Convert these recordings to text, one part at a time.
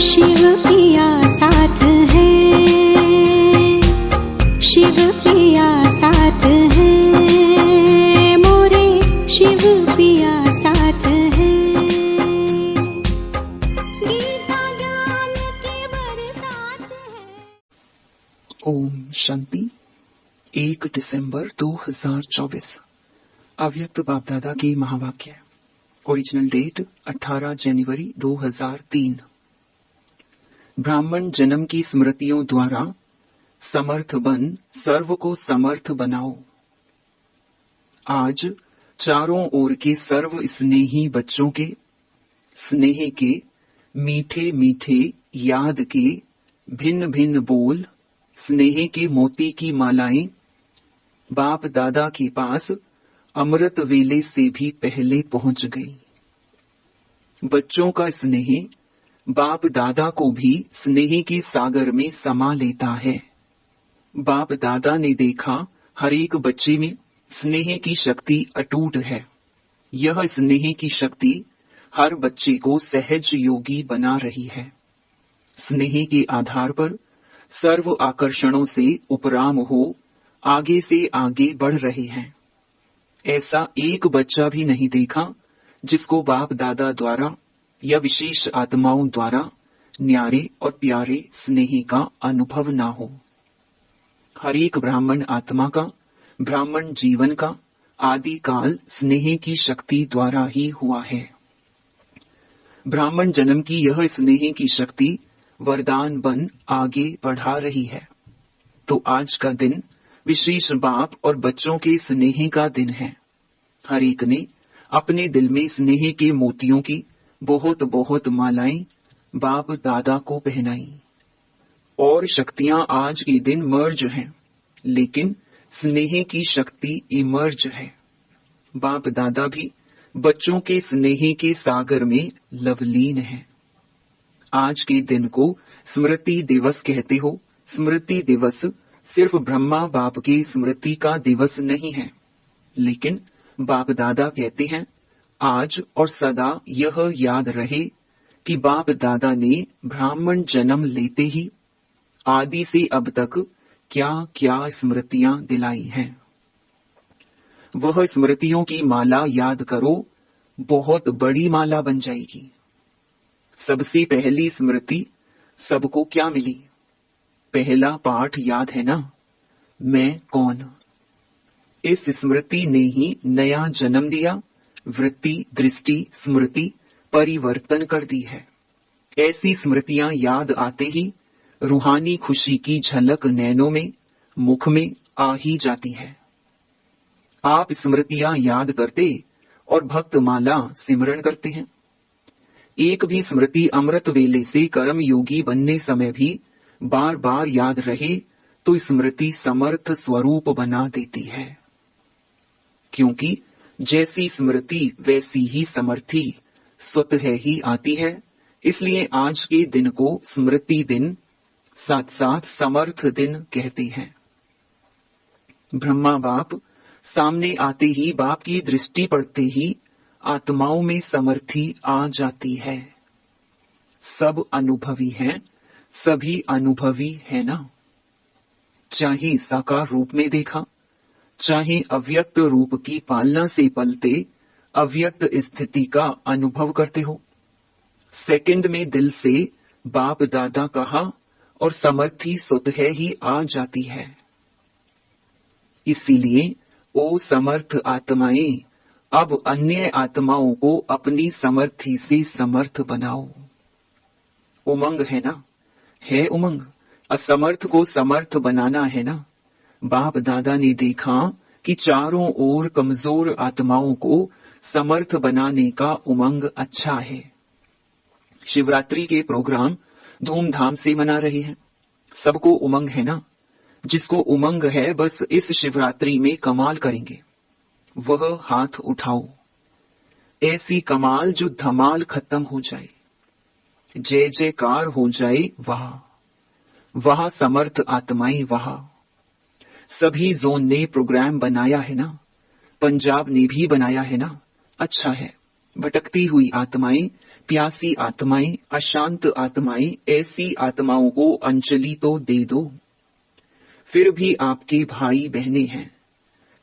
शिव पिया साथ है, शिव पिया साथ है, मोरे शिव पिया साथ है। गीता ज्ञान के बरसात है। ओम शांति। 1 दिसंबर 2024 अव्यक्त बाप दादा की महावाक्य। ओरिजिनल डेट 18 जनवरी 2003। ब्राह्मण जन्म की स्मृतियों द्वारा समर्थ बन सर्व को समर्थ बनाओ। आज चारों ओर के सर्व स्नेही बच्चों के स्नेह के मीठे मीठे याद के भिन्न भिन्न बोल, स्नेह के मोती की मालाएं बाप दादा के पास अमृत वेले से भी पहले पहुंच गई। बच्चों का स्नेह बाप दादा को भी स्नेह के सागर में समा लेता है। बाप दादा ने देखा हर एक बच्चे में स्नेह की शक्ति अटूट है। यह स्नेह की शक्ति हर बच्चे को सहज योगी बना रही है। स्नेह के आधार पर सर्व आकर्षणों से उपराम हो आगे से आगे बढ़ रहे हैं। ऐसा एक बच्चा भी नहीं देखा जिसको बाप दादा द्वारा या विशेष आत्माओं द्वारा न्यारे और प्यारे स्नेह का अनुभव ना हो। हर एक ब्राह्मण आत्मा का, ब्राह्मण जीवन का आदि काल स्नेह की शक्ति द्वारा ही हुआ है। ब्राह्मण जन्म की यह स्नेह की शक्ति वरदान बन आगे बढ़ा रही है। तो आज का दिन विशेष बाप और बच्चों के स्नेह का दिन है। हर एक ने अपने दिल में स्नेह के मोतियों की बहुत बहुत मालाएं बाप दादा को पहनाई। और शक्तियां आज के दिन मर्ज हैं, लेकिन स्नेह की शक्ति इमर्ज है। बाप दादा भी बच्चों के स्नेह के सागर में लवलीन है। आज के दिन को स्मृति दिवस कहते हो। स्मृति दिवस सिर्फ ब्रह्मा बाप की स्मृति का दिवस नहीं है, लेकिन बाप दादा कहते हैं आज और सदा यह याद रहे कि बाप दादा ने ब्राह्मण जन्म लेते ही आदि से अब तक क्या क्या स्मृतियां दिलाई हैं। वह स्मृतियों की माला याद करो, बहुत बड़ी माला बन जाएगी। सबसे पहली स्मृति सबको क्या मिली? पहला पाठ याद है ना, मैं कौन। इस स्मृति ने ही नया जन्म दिया, वृत्ति दृष्टि स्मृति परिवर्तन कर दी है। ऐसी स्मृतियां याद आते ही रूहानी खुशी की झलक नैनों में, मुख में आ ही जाती है। आप स्मृतियां याद करते और भक्त माला सिमरण करते हैं। एक भी स्मृति अमृत वेले से कर्म योगी बनने समय भी बार बार याद रहे तो स्मृति समर्थ स्वरूप बना देती है। क्योंकि जैसी स्मृति वैसी ही समर्थी स्वतः ही आती है। इसलिए आज के दिन को स्मृति दिन साथ साथ समर्थ दिन कहते हैं। ब्रह्मा बाप सामने आते ही, बाप की दृष्टि पड़ते ही आत्माओं में समर्थी आ जाती है। सब अनुभवी हैं, सभी अनुभवी है ना। चाहे साकार रूप में देखा, चाहे अव्यक्त रूप की पालना से पलते अव्यक्त स्थिति का अनुभव करते हो। सेकंड में दिल से बाप दादा कहा और समर्थी स्वतः ही आ जाती है। इसीलिए ओ समर्थ आत्माएं, अब अन्य आत्माओं को अपनी समर्थी से समर्थ बनाओ। उमंग है ना, है उमंग। असमर्थ को समर्थ बनाना है ना। बाप दादा ने देखा कि चारों ओर कमजोर आत्माओं को समर्थ बनाने का उमंग अच्छा है। शिवरात्रि के प्रोग्राम धूमधाम से मना रहे हैं। सबको उमंग है ना। जिसको उमंग है बस इस शिवरात्रि में कमाल करेंगे, वह हाथ उठाओ। ऐसी कमाल जो धमाल खत्म हो जाए, जय जयकार हो जाए। वहां समर्थ आत्माएं, वहां सभी जोन ने प्रोग्राम बनाया है ना, पंजाब ने भी बनाया है ना। अच्छा है, भटकती हुई आत्माएं, प्यासी आत्माएं, अशांत आत्माएं, ऐसी आत्माओं को अंजलि तो दे दो। फिर भी आपके भाई बहनें हैं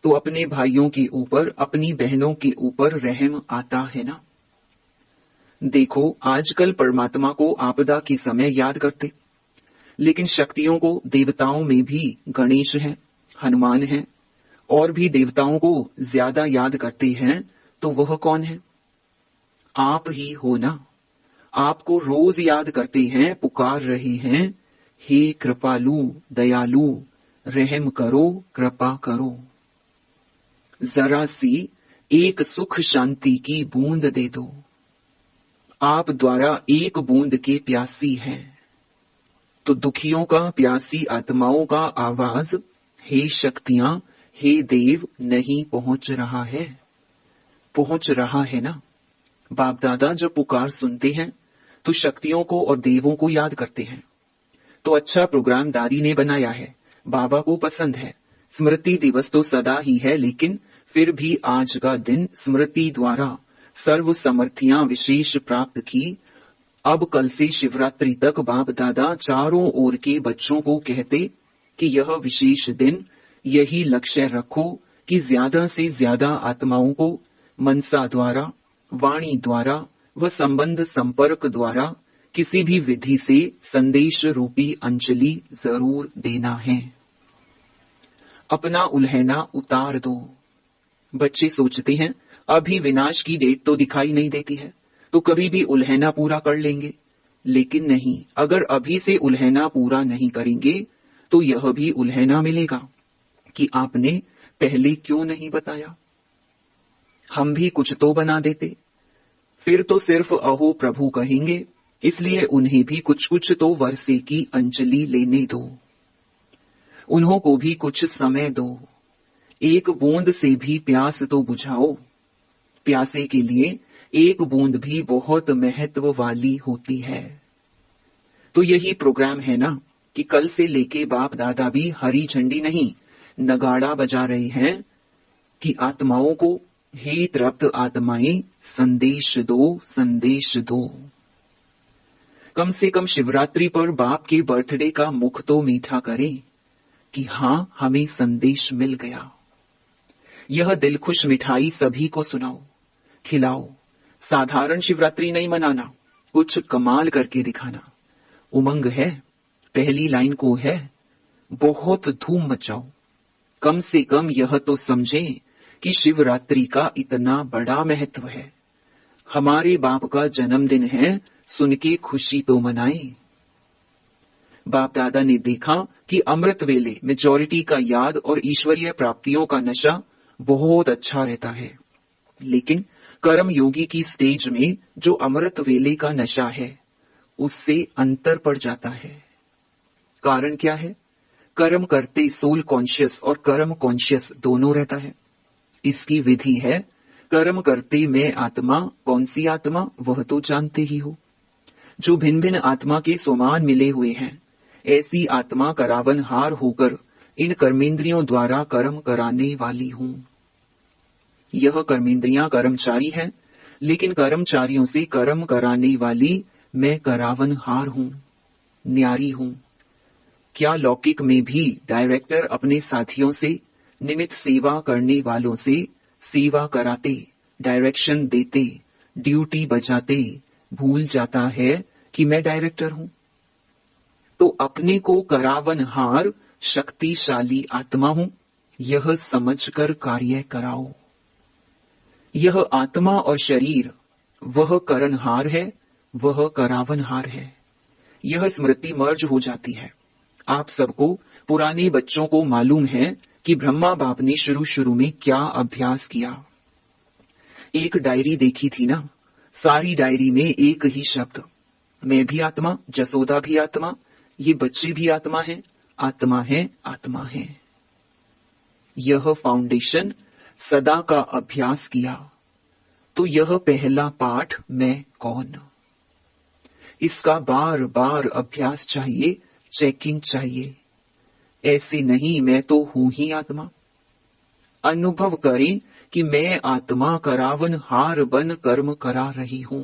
तो अपने भाइयों के ऊपर, अपनी बहनों के ऊपर रहम आता है ना। देखो, आजकल परमात्मा को आपदा के समय याद करते, लेकिन शक्तियों को, देवताओं में भी गणेश है, हनुमान है, और भी देवताओं को ज्यादा याद करते हैं, तो वह कौन है? आप ही हो ना। आपको रोज याद करते हैं, पुकार रहे हैं, हे कृपालु, दयालु, रहम करो, कृपा करो, जरा सी एक सुख शांति की बूंद दे दो। आप द्वारा एक बूंद के प्यासी हैं। तो दुखियों का, प्यासी आत्माओं का आवाज, हे शक्तियां, हे देव, नहीं पहुंच रहा है? पहुंच रहा है ना। बाप दादा जब पुकार सुनते हैं तो शक्तियों को और देवों को याद करते हैं। तो अच्छा प्रोग्राम दारी ने बनाया है, बाबा को पसंद है। स्मृति दिवस तो सदा ही है, लेकिन फिर भी आज का दिन स्मृति द्वारा सर्व समर्थियां विशेष प्राप्त की। अब कल से शिवरात्रि तक बाप दादा चारों ओर के बच्चों को कहते कि यह विशेष दिन, यही लक्ष्य रखो कि ज्यादा से ज्यादा आत्माओं को मनसा द्वारा, वाणी द्वारा व संबंध संपर्क द्वारा किसी भी विधि से संदेश रूपी अंजलि जरूर देना है। अपना उल्हैना उतार दो। बच्चे सोचते हैं अभी विनाश की डेट तो दिखाई नहीं देती है, तो कभी भी उल्हैना पूरा कर लेंगे। लेकिन नहीं, अगर अभी से उल्हैना पूरा नहीं करेंगे तो यह भी उल्हैना मिलेगा कि आपने पहले क्यों नहीं बताया। हम भी कुछ तो बना देते, फिर तो सिर्फ अहो प्रभु कहेंगे। इसलिए उन्हें भी कुछ कुछ तो वर्षे की अंजलि लेने दो, उन्हों को भी कुछ समय दो। एक बूंद से भी प्यास तो बुझाओ। प्यासे के लिए एक बूंद भी बहुत महत्व वाली होती है। तो यही प्रोग्राम है ना कि कल से लेके बाप दादा भी हरी झंडी नहीं, नगाड़ा बजा रहे हैं कि आत्माओं को, हे तृप्त आत्माएं, संदेश दो, संदेश दो। कम से कम शिवरात्रि पर बाप के बर्थडे का मुख तो मीठा करें कि हाँ, हमें संदेश मिल गया। यह दिलखुश मिठाई सभी को सुनाओ, खिलाओ। साधारण शिवरात्रि नहीं मनाना, कुछ कमाल करके दिखाना। उमंग है, पहली लाइन को है, बहुत धूम मचाओ। कम से कम यह तो समझें कि शिवरात्रि का इतना बड़ा महत्व है। हमारे बाप का जन्मदिन है, सुन के खुशी तो मनाएं। बाप दादा ने देखा कि अमृत वेले मेजॉरिटी का याद और ईश्वरीय प्राप्तियों का नशा बहुत अच्छा रहता है, लेकिन कर्म योगी की स्टेज में जो अमृत वेले का नशा है उससे अंतर पड़ जाता है। कारण क्या है? कर्म करते सोल कॉन्शियस और कर्म कॉन्शियस दोनों रहता है। इसकी विधि है, कर्म करते मैं आत्मा, कौन सी आत्मा वह तो जानते ही हो। जो भिन्न भिन्न आत्मा के समान मिले हुए हैं, ऐसी आत्मा करावनहार होकर इन कर्मेंद्रियों द्वारा कर्म कराने वाली हूं। यह कर्मेंद्रियां कर्मचारी हैं, लेकिन कर्मचारियों से कर्म कराने वाली मैं करावनहार हूं, न्यारी हूं। क्या लौकिक में भी डायरेक्टर अपने साथियों से, निमित्त सेवा करने वालों से सेवा कराते, डायरेक्शन देते, ड्यूटी बजाते भूल जाता है कि मैं डायरेक्टर हूं? तो अपने को करावनहार शक्तिशाली आत्मा हूं, यह समझकर कार्य कराओ। यह आत्मा और शरीर, वह करनहार है, वह करावनहार है। यह स्मृति मर्ज हो जाती है। आप सबको, पुराने बच्चों को मालूम है कि ब्रह्मा बाप ने शुरू शुरू में क्या अभ्यास किया। एक डायरी देखी थी ना, सारी डायरी में एक ही शब्द, मैं भी आत्मा, जसोदा भी आत्मा, ये बच्चे भी आत्मा है, आत्मा है, आत्मा है। यह फाउंडेशन सदा का अभ्यास किया तो यह पहला पाठ, मैं कौन, इसका बार बार अभ्यास चाहिए, चेकिंग चाहिए। ऐसे नहीं मैं तो हूं ही आत्मा। अनुभव करें कि मैं आत्मा करावन हार बन कर्म करा रही हूं।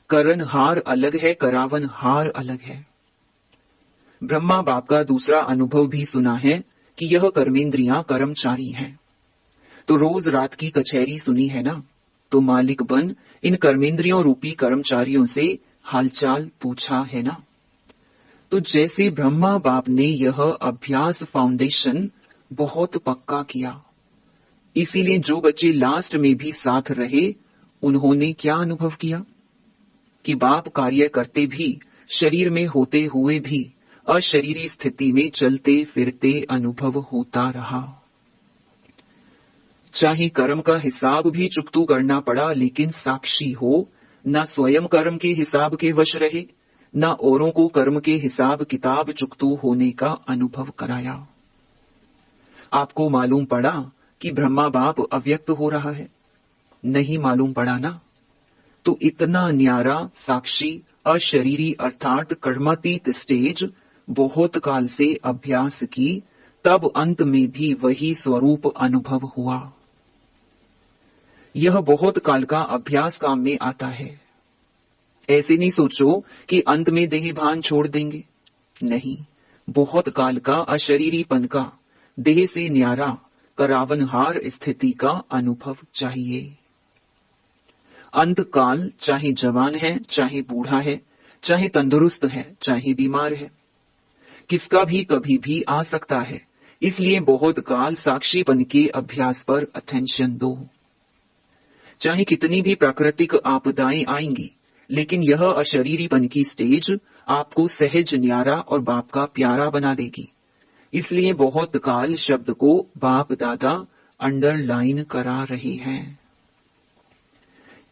करन हार अलग है, करावन हार अलग है। ब्रह्मा बाप का दूसरा अनुभव भी सुना है कि यह कर्मेंद्रियां कर्मचारी हैं। तो रोज रात की कचहरी सुनी है ना, तो मालिक बन इन कर्मेंद्रियों रूपी कर्मचारियों से हालचाल पूछा है ना। तो जैसे ब्रह्मा बाप ने यह अभ्यास फाउंडेशन बहुत पक्का किया, इसीलिए जो बच्चे लास्ट में भी साथ रहे, उन्होंने क्या अनुभव किया कि बाप कार्य करते भी, शरीर में होते हुए भी अशरीरी स्थिति में चलते फिरते अनुभव होता रहा। चाहे कर्म का हिसाब भी चुकतू करना पड़ा, लेकिन साक्षी हो, न स्वयं कर्म के हिसाब के वश रहे, न औरों को कर्म के हिसाब किताब चुकतू होने का अनुभव कराया। आपको मालूम पड़ा कि ब्रह्मा बाप अव्यक्त हो रहा है? नहीं मालूम पड़ा ना। तो इतना न्यारा साक्षी अशरीरी अर्थात कर्मातीत स्टेज बहुत काल से अभ्यास की, तब अंत में भी वही स्वरूप अनुभव हुआ। यह बहुत काल का अभ्यास काम में आता है। ऐसे नहीं सोचो कि अंत में देह भान छोड़ देंगे, नहीं, बहुत काल का अशरीरीपन का, देह से न्यारा करावनहार स्थिति का अनुभव चाहिए। अंत काल चाहे जवान है, चाहे बूढ़ा है, चाहे तंदुरुस्त है, चाहे बीमार है, किसका भी कभी भी आ सकता है। इसलिए बहुत काल साक्षीपन के अभ्यास पर अटेंशन दो। चाहे कितनी भी प्राकृतिक आपदाएं आएंगी, लेकिन यह अशरीरीपन की स्टेज आपको सहज न्यारा और बाप का प्यारा बना देगी। इसलिए बहुत काल शब्द को बाप दादा अंडरलाइन करा रहे हैं।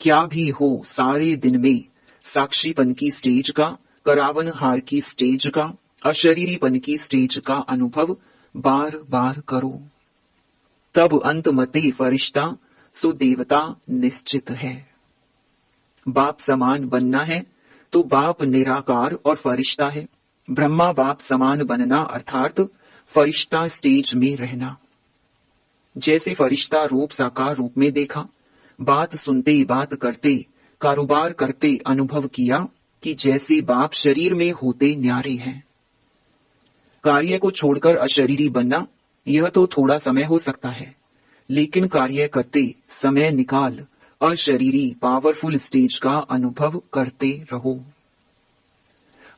क्या भी हो, सारे दिन में साक्षीपन की स्टेज का, करावनहार की स्टेज का, अशरीरीपन की स्टेज का अनुभव बार बार करो। तब अंत मते फरिश्ता सो देवता निश्चित है। बाप समान बनना है तो बाप निराकार और फरिश्ता है। ब्रह्मा बाप समान बनना अर्थात फरिश्ता स्टेज में रहना। जैसे फरिश्ता रूप साकार रूप में देखा, बात सुनते, बात करते, कारोबार करते अनुभव किया कि जैसे बाप शरीर में होते न्यारे हैं। कार्य को छोड़कर अशरीरी बनना, यह तो थोड़ा समय हो सकता है, लेकिन कार्य करते समय निकाल अशरीरी पावरफुल स्टेज का अनुभव करते रहो।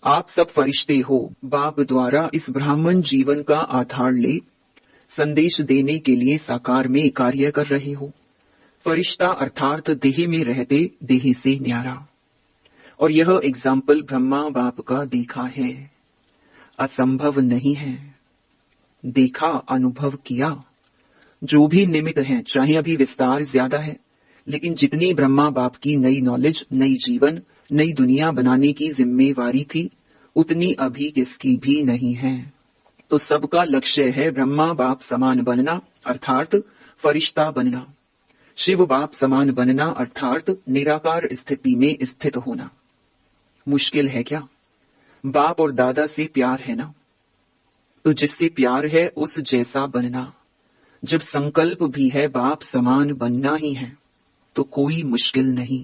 आप सब फरिश्ते हो, बाप द्वारा इस ब्राह्मण जीवन का आधार ले संदेश देने के लिए साकार में कार्य कर रहे हो। फरिश्ता अर्थात देह में रहते देह से न्यारा। और यह एग्जाम्पल ब्रह्मा बाप का देखा है, असंभव नहीं है। देखा, अनुभव किया। जो भी निमित्त है, चाहे अभी विस्तार ज्यादा है, लेकिन जितनी ब्रह्मा बाप की नई नॉलेज, नई जीवन, नई दुनिया बनाने की जिम्मेवारी थी, उतनी अभी किसकी भी नहीं है। तो सबका लक्ष्य है ब्रह्मा बाप समान बनना अर्थात फरिश्ता बनना, शिव बाप समान बनना अर्थात निराकार स्थिति में स्थित होना। मुश्किल है क्या? बाप और दादा से प्यार है ना, तो जिससे प्यार है उस जैसा बनना। जब संकल्प भी है बाप समान बनना ही है, तो कोई मुश्किल नहीं,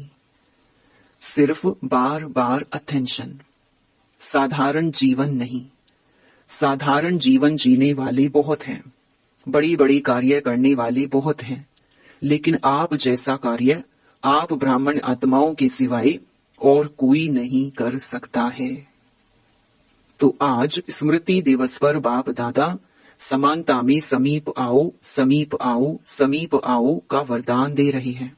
सिर्फ बार बार अटेंशन। साधारण जीवन नहीं, साधारण जीवन जीने वाले बहुत हैं, बड़ी बड़ी कार्य करने वाले बहुत हैं, लेकिन आप जैसा कार्य आप ब्राह्मण आत्माओं के सिवाय और कोई नहीं कर सकता है। तो आज स्मृति दिवस पर बाप दादा समानता में समीप आओ, समीप आओ, समीप आओ का वरदान दे रहे हैं।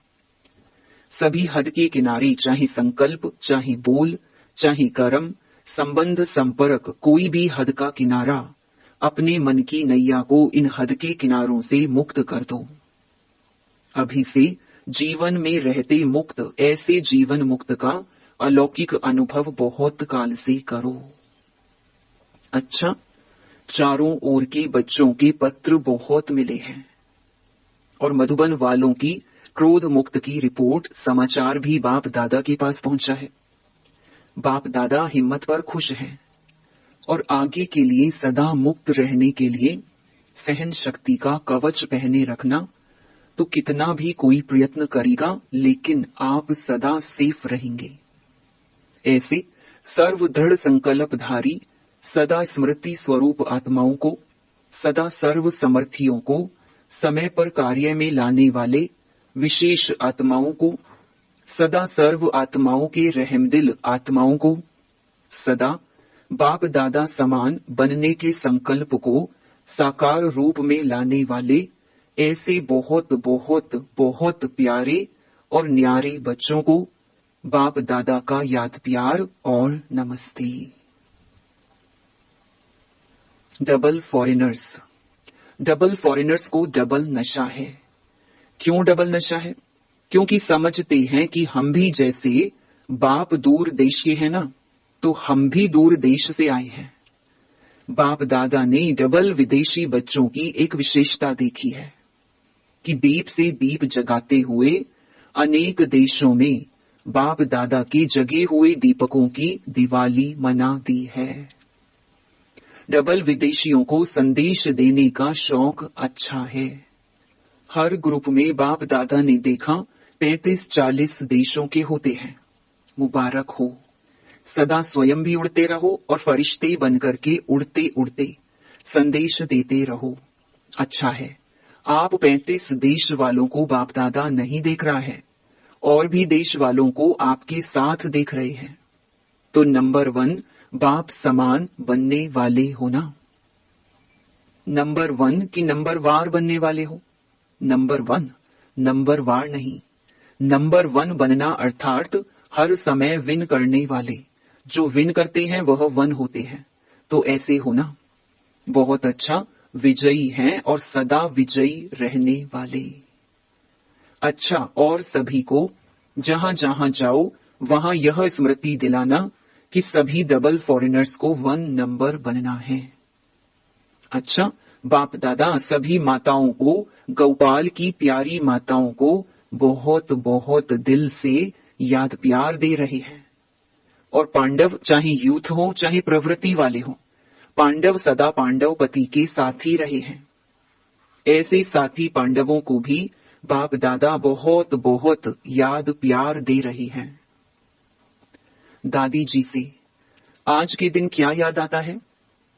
सभी हद के किनारे, चाहे संकल्प, चाहे बोल, चाहे कर्म, संबंध, संपर्क, कोई भी हद का किनारा, अपने मन की नैया को इन हद के किनारों से मुक्त कर दो। अभी से जीवन में रहते मुक्त, ऐसे जीवन मुक्त का अलौकिक अनुभव बहुत काल से करो। अच्छा, चारों ओर के बच्चों के पत्र बहुत मिले हैं और मधुबन वालों की क्रोध मुक्त की रिपोर्ट, समाचार भी बाप दादा के पास पहुंचा है। बाप दादा हिम्मत पर खुश हैं और आगे के लिए सदा मुक्त रहने के लिए सहन शक्ति का कवच पहने रखना, तो कितना भी कोई प्रयत्न करेगा लेकिन आप सदा सेफ रहेंगे। ऐसे सर्व दृढ़ संकल्पधारी सदा स्मृति स्वरूप आत्माओं को, सदा सर्व समर्थियों को, समय पर कार्य में लाने वाले विशेष आत्माओं को, सदा सर्व आत्माओं के रहमदिल आत्माओं को, सदा बाप दादा समान बनने के संकल्प को साकार रूप में लाने वाले ऐसे बहुत बहुत बहुत प्यारे और न्यारे बच्चों को बाप दादा का याद प्यार और नमस्ते। Double foreigners. डबल फॉरेनर्स को डबल नशा है। क्यों डबल नशा है? क्योंकि समझते हैं कि हम भी जैसे बाप दूर देश के हैं ना, तो हम भी दूर देश से आए हैं। बाप दादा ने डबल विदेशी बच्चों की एक विशेषता देखी है कि दीप से दीप जगाते हुए अनेक देशों में बाप दादा के जगे हुए दीपकों की दिवाली मना दी है। डबल विदेशियों को संदेश देने का शौक अच्छा है। हर ग्रुप में बाप दादा ने देखा 35-40 देशों के होते हैं। मुबारक हो। सदा स्वयं भी उड़ते रहो और फरिश्ते बनकर के उड़ते उड़ते संदेश देते रहो। अच्छा है, आप 35 देश वालों को बाप दादा नहीं देख रहा है और भी देश वालों को आपके साथ देख रहे हैं, तो नंबर 1 बाप समान बनने वाले हो ना। नंबर 1 कि नंबर वार बनने वाले हो? नंबर 1, नंबर वार नहीं। नंबर 1 बनना अर्थात हर समय विन करने वाले। जो विन करते हैं वह 1 होते हैं, तो ऐसे हो ना। बहुत अच्छा, विजयी हैं और सदा विजयी रहने वाले। अच्छा, और सभी को जहां जहां जाओ वहां यह स्मृति दिलाना कि सभी डबल फॉरेनर्स को 1 नंबर बनना है। अच्छा, बाप दादा सभी माताओं को, गौपाल की प्यारी माताओं को बहुत बहुत दिल से याद प्यार दे रहे हैं। और पांडव चाहे यूथ हो चाहे प्रवृत्ति वाले हो, पांडव सदा पांडव पति के साथी रहे हैं। ऐसे साथी पांडवों को भी बाप दादा बहुत बहुत याद प्यार दे रहे हैं। दादी जी से आज के दिन क्या याद आता है?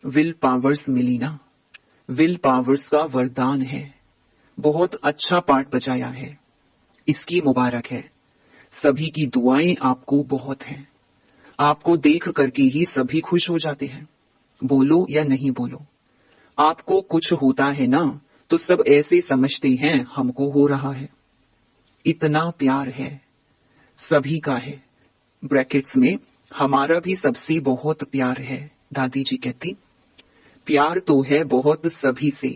विल पावर्स मिली ना। विल पावर्स का वरदान है। बहुत अच्छा पाठ बजाया है, इसकी मुबारक है। सभी की दुआएं आपको बहुत हैं। आपको देख करके ही सभी खुश हो जाते हैं, बोलो या नहीं बोलो। आपको कुछ होता है ना, तो सब ऐसे समझते हैं हमको हो रहा है। इतना प्यार है, सभी का है। ब्रैकेट्स में हमारा भी सबसे बहुत प्यार है। दादी जी कहती, प्यार तो है बहुत सभी से,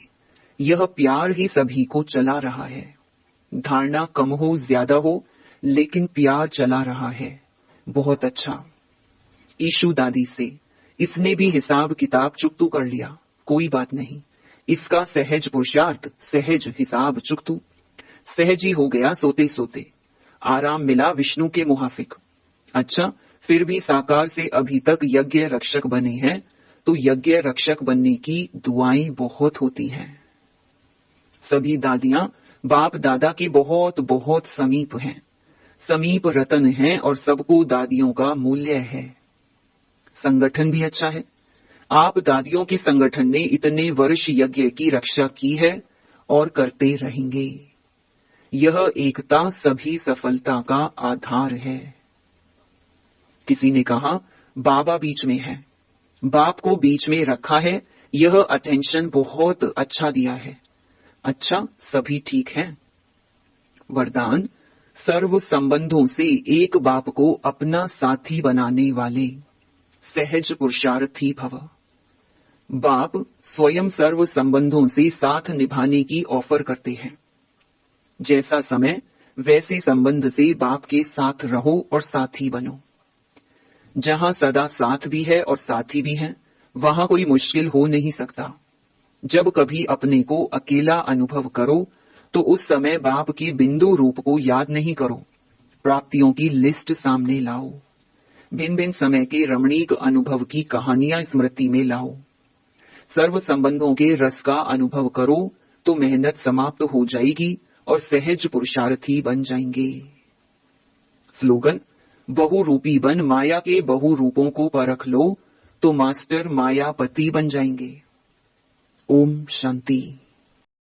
यह प्यार ही सभी को चला रहा है। धारणा कम हो ज्यादा हो, लेकिन प्यार चला रहा है। बहुत अच्छा। ईशु दादी से, इसने भी हिसाब किताब चुकतू कर लिया, कोई बात नहीं। इसका सहज पुरुषार्थ, सहज हिसाब चुकतू, सहज ही हो गया सोते सोते। आराम मिला विष्णु के मुहाफिक। अच्छा, फिर भी साकार से अभी तक यज्ञ रक्षक बने हैं, तो यज्ञ रक्षक बनने की दुआएं बहुत होती हैं। सभी दादियां बाप दादा के बहुत बहुत समीप हैं, समीप रतन हैं और सबको दादियों का मूल्य है। संगठन भी अच्छा है। आप दादियों के संगठन ने इतने वर्ष यज्ञ की रक्षा की है और करते रहेंगे। यह एकता सभी सफलता का आधार है। किसी ने कहा बाबा बीच में है, बाप को बीच में रखा है, यह अटेंशन बहुत अच्छा दिया है। अच्छा, सभी ठीक है। वरदान, सर्व संबंधों से एक बाप को अपना साथी बनाने वाले सहज पुरुषार्थी भव। बाप स्वयं सर्व संबंधों से साथ निभाने की ऑफर करते हैं। जैसा समय वैसे संबंध से बाप के साथ रहो और साथी बनो। जहां सदा साथ भी है और साथी भी है, वहां कोई मुश्किल हो नहीं सकता। जब कभी अपने को अकेला अनुभव करो, तो उस समय बाप के बिंदु रूप को याद नहीं करो, प्राप्तियों की लिस्ट सामने लाओ। भिन्न भिन्न समय के रमणीक अनुभव की कहानियां स्मृति में लाओ। सर्व संबंधों के रस का अनुभव करो, तो मेहनत समाप्त हो जाएगी और सहज पुरुषार्थी बन जाएंगे। स्लोगन: बहुरूपी बन माया के बहु रूपों को परख लो तो मास्टर मायापति बन जाएंगे। ओम शांति।